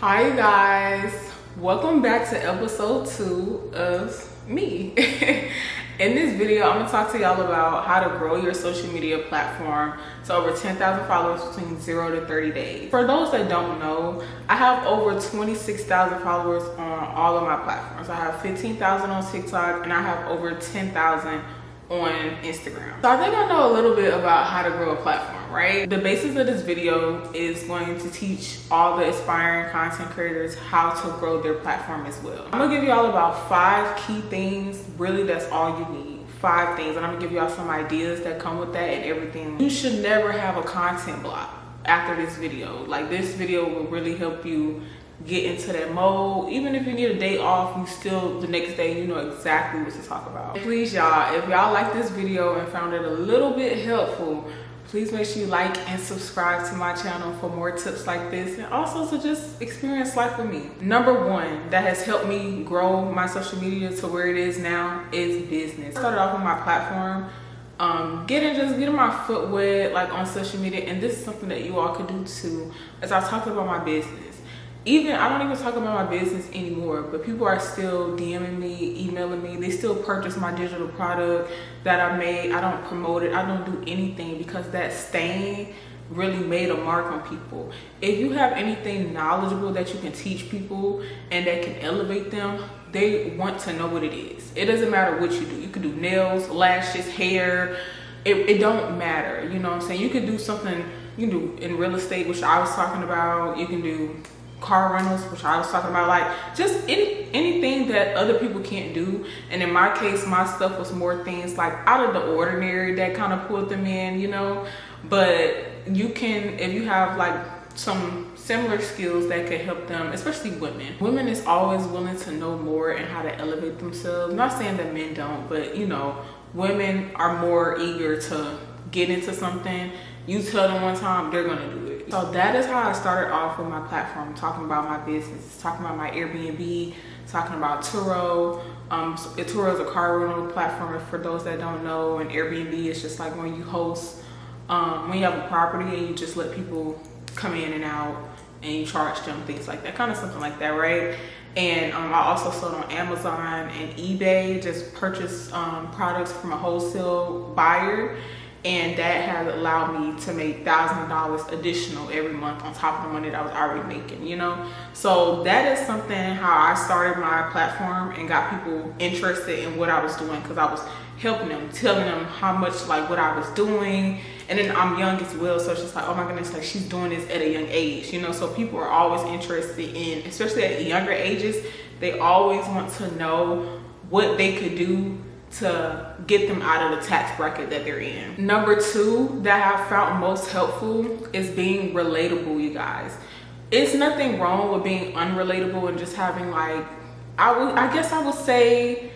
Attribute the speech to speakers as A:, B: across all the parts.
A: Hi you guys, welcome back to episode 2 of me. In this video, I'm gonna talk to y'all about how to grow your social media platform to over 10,000 followers between 0 to 30 days. For those that don't know, I have over 26,000 followers on all of my platforms. I have 15,000 on TikTok and I have over 10,000 on Instagram. So I think I know a little bit about how to grow a platform, right? The basis of this video is going to teach all the aspiring content creators how to grow their platform as well. I'm gonna give you all about 5 key things. Really, that's all you need. 5 things, and I'm gonna give y'all some ideas that come with that and everything. You should never have a content block after this video. Like, this video will really help you get into that mode. Even if you need a day off, you still, the next day, you know exactly what to talk about. Please, y'all, if y'all like this video and found it a little bit helpful, please make sure you like and subscribe to my channel for more tips like this, and also to just experience life with me. Number 1 that has helped me grow my social media to where it is now is business. I started off with my platform, getting my foot wet like on social media, and this is something that you all could do too, as I talked about my business. I don't even talk about my business anymore, but people are still DMing me, emailing me. They still purchase my digital product that I made. I don't promote it. I don't do anything because that stain really made a mark on people. If you have anything knowledgeable that you can teach people and that can elevate them, they want to know what it is. It doesn't matter what you do. You can do nails, lashes, hair. It don't matter. You know what I'm saying? You can do something, you can do in real estate, which I was talking about. You can do car rentals, which I was talking about, like just anything that other people can't do. And in my case, my stuff was more things like out of the ordinary that kind of pulled them in, you know. But you can, if you have like some similar skills that could help them, especially women is always willing to know more and how to elevate themselves. I'm not saying that men don't, but you know, women are more eager to get into something. You tell them one time, they're gonna do it. So that is how I started off with my platform, talking about my business, talking about my Airbnb, talking about Turo. Turo is a car rental platform for those that don't know, and Airbnb is just like when you host, when you have a property and you just let people come in and out and you charge them, things like that, kind of something like that, right? And I also sold on Amazon and eBay, just purchased products from a wholesale buyer. And that has allowed me to make $1,000 additional every month on top of the money that I was already making, you know. So that is something how I started my platform and got people interested in what I was doing, because I was helping them, telling them how much, like, what I was doing. And then I'm young as well, so it's just like, oh my goodness, like, she's doing this at a young age, you know. So people are always interested in, especially at younger ages, they always want to know what they could do to get them out of the tax bracket that they're in. Number 2 that I found most helpful is being relatable, you guys. It's nothing wrong with being unrelatable and just having, like, I guess I would say,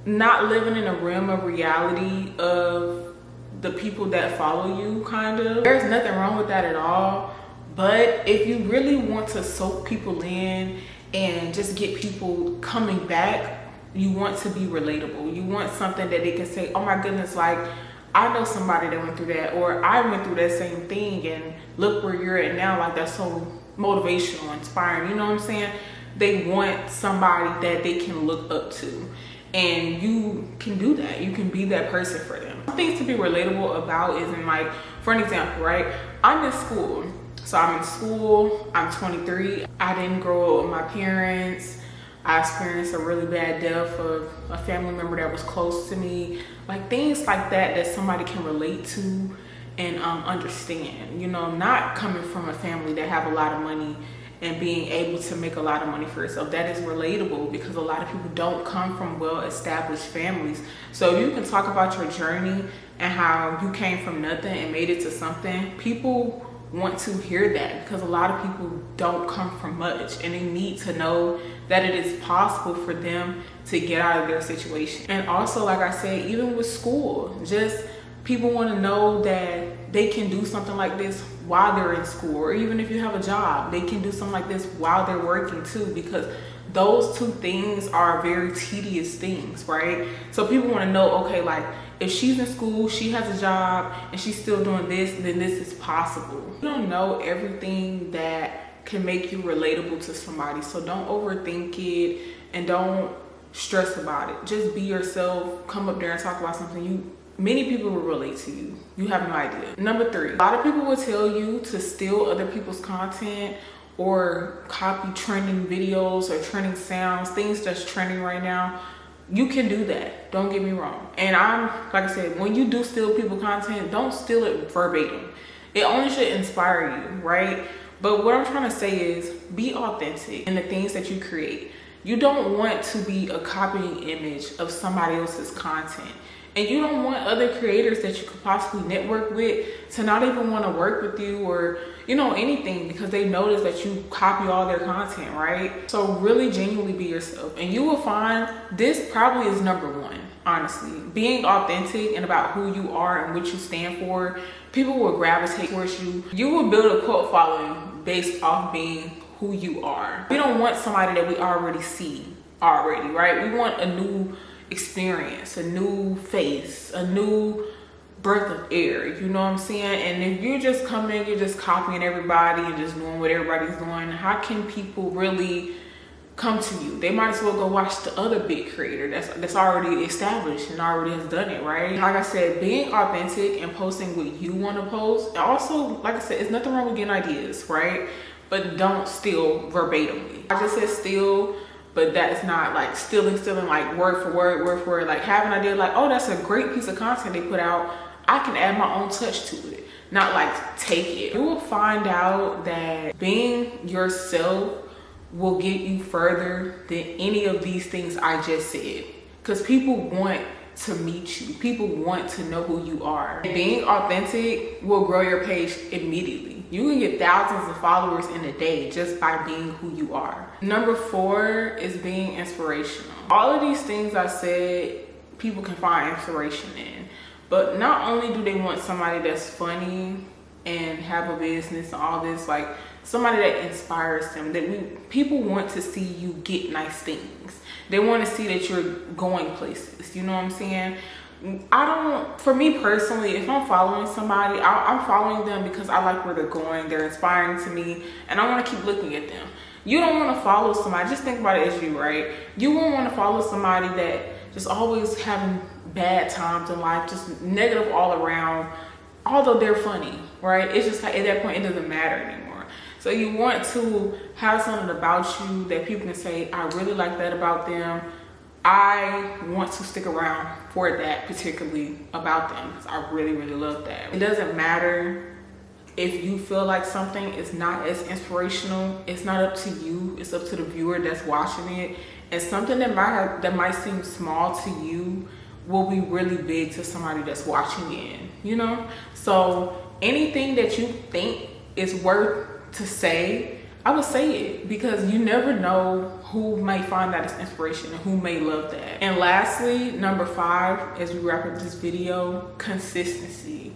A: not living in a realm of reality of the people that follow you, kind of. There's nothing wrong with that at all. But if you really want to soak people in and just get people coming back, you want to be relatable. You want something that they can say, oh my goodness, like, I know somebody that went through that, or I went through that same thing and look where you're at now. Like, that's so motivational, inspiring, you know what I'm saying? They want somebody that they can look up to, and you can do that. You can be that person for them. Things to be relatable about is, in, like, for an example, right? I'm in school. So I'm in school, I'm 23. I didn't grow up with my parents. I experienced a really bad death of a family member that was close to me. Like, things like that somebody can relate to and understand. You know, not coming from a family that have a lot of money and being able to make a lot of money for yourself. That is relatable, because a lot of people don't come from well-established families. So if you can talk about your journey and how you came from nothing and made it to something, people want to hear that, because a lot of people don't come from much, and they need to know that it is possible for them to get out of their situation. And also, like I said, even with school, just people want to know that they can do something like this while they're in school, or even if you have a job, they can do something like this while they're working too, because those 2 things are very tedious things, right? So people want to know, okay, like, if she's in school, she has a job, and she's still doing this, then this is possible. You don't know everything that can make you relatable to somebody. So don't overthink it and don't stress about it. Just be yourself, come up there and talk about something many people will relate to you. You have no idea. Number 3, a lot of people will tell you to steal other people's content or copy trending videos or trending sounds, things that's trending right now. You can do that, don't get me wrong. And like I said, when you do steal people's content, don't steal it verbatim. It only should inspire you, right? But what I'm trying to say is be authentic in the things that you create. You don't want to be a copying image of somebody else's content. And you don't want other creators that you could possibly network with to not even want to work with you or, anything, because they notice that you copy all their content, right? So really genuinely be yourself. And you will find this probably is number 1, honestly. Being authentic and about who you are and what you stand for, people will gravitate towards you. You will build a cult following based off being who you are. We don't want somebody that we already see already, right? We want a new experience, a new face, a new breath of air, you know what I'm saying? And if you just come in, you're just copying everybody and just doing what everybody's doing, how can people really come to you? They might as well go watch the other big creator that's already established and already has done it, right? Like I said, being authentic and posting what you want to post. Also, like I said, it's nothing wrong with getting ideas, right? But don't steal verbatimly. I just said steal, but that's not like stealing like word for word. Like have an idea like, oh, that's a great piece of content they put out. I can add my own touch to it, not like take it. You will find out that being yourself will get you further than any of these things I just said. Because people want to meet you. People want to know who you are. Being authentic will grow your page immediately. You can get thousands of followers in a day just by being who you are. Number 4 is being inspirational. All of these things I said, people can find inspiration in. But not only do they want somebody that's funny and have a business and all this, like somebody that inspires them, people want to see you get nice things. They want to see that you're going places, you know what I'm saying? For me personally, if I'm following somebody, I'm following them because I like where they're going, they're inspiring to me, and I want to keep looking at them. You don't want to follow somebody, just think about it as you, right? You won't want to follow somebody that just always having bad times in life, just negative all around, although they're funny, right? It's just like at that point, it doesn't matter anymore. So you want to have something about you that people can say, I really like that about them. I want to stick around for that particularly about them because I really, really love that. It doesn't matter if you feel like something is not as inspirational. It's not up to you. It's up to the viewer that's watching it. And something that might seem small to you will be really big to somebody that's watching in, So anything that you think is worth to say, I would say it, because you never know who may find that as inspiration and who may love that. And lastly, number 5, as we wrap up this video, consistency.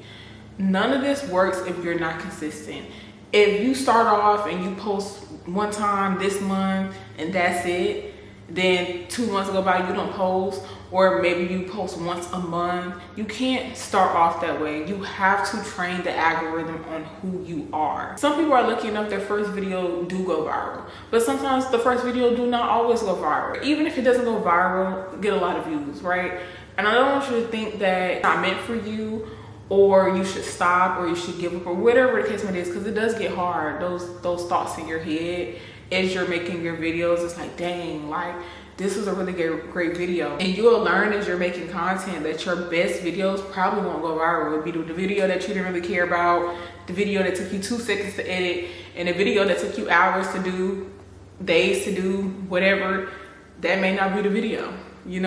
A: None of this works if you're not consistent. If you start off and you post one time this month and that's it, then 2 months go by, you don't post, or maybe you post once a month. You can't start off that way. You have to train the algorithm on who you are. Some people are lucky enough their first video do go viral, but sometimes the first video do not always go viral. Even if it doesn't go viral, get a lot of views, right? And I don't want you to think that it's not meant for you, or you should stop, or you should give up, or whatever the case may be, because it does get hard. Those thoughts in your head as you're making your videos, it's like, dang, like this was a really great video. And you'll learn as you're making content that your best videos probably won't go viral. It'll be the video that you didn't really care about, the video that took you 2 seconds to edit, and the video that took you hours to do, days to do, whatever, that may not be the video. You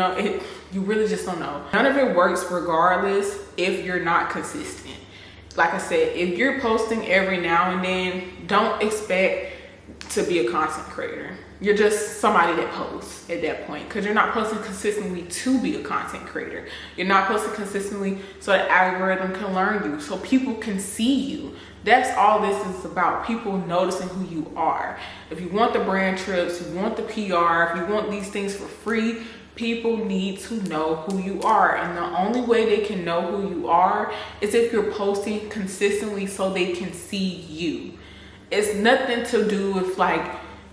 A: really just don't know. None of it works regardless if you're not consistent. Like I said, if you're posting every now and then, don't expect to be a content creator. You're just somebody that posts at that point, because you're not posting consistently to be a content creator. You're not posting consistently so the algorithm can learn you, so people can see you. That's all this is about, people noticing who you are. If you want the brand trips, if you want the PR, if you want these things for free, people need to know who you are. And the only way they can know who you are is if you're posting consistently so they can see you. It's nothing to do with like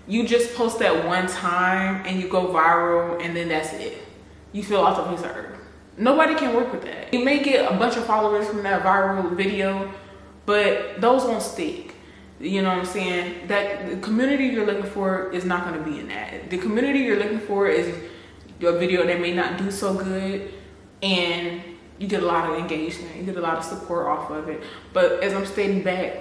A: you just post that one time and you go viral and then that's it. You feel off the face of earth. Nobody can work with that. You may get a bunch of followers from that viral video, but those won't stick. You know what I'm saying? That the community you're looking for is not going to be in that. The community you're looking for is your video that may not do so good, and you get a lot of engagement, you get a lot of support off of it. But as I'm stating back,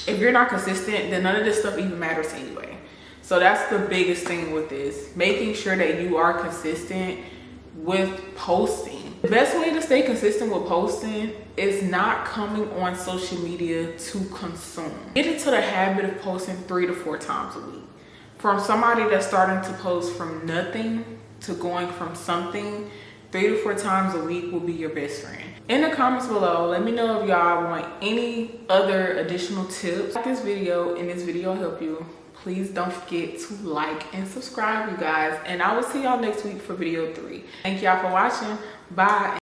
A: if you're not consistent, then none of this stuff even matters anyway. So that's the biggest thing with this, making sure that you are consistent with posting. The best way to stay consistent with posting is not coming on social media to consume. Get into the habit of posting 3 to 4 times a week. From somebody that's starting to post from nothing to going from something, 3 to 4 times a week will be your best friend. In the comments below, let me know if y'all want any other additional tips. Like this video and this video will help you. Please don't forget to like and subscribe, you guys. And I will see y'all next week for video 3. Thank y'all for watching. Bye.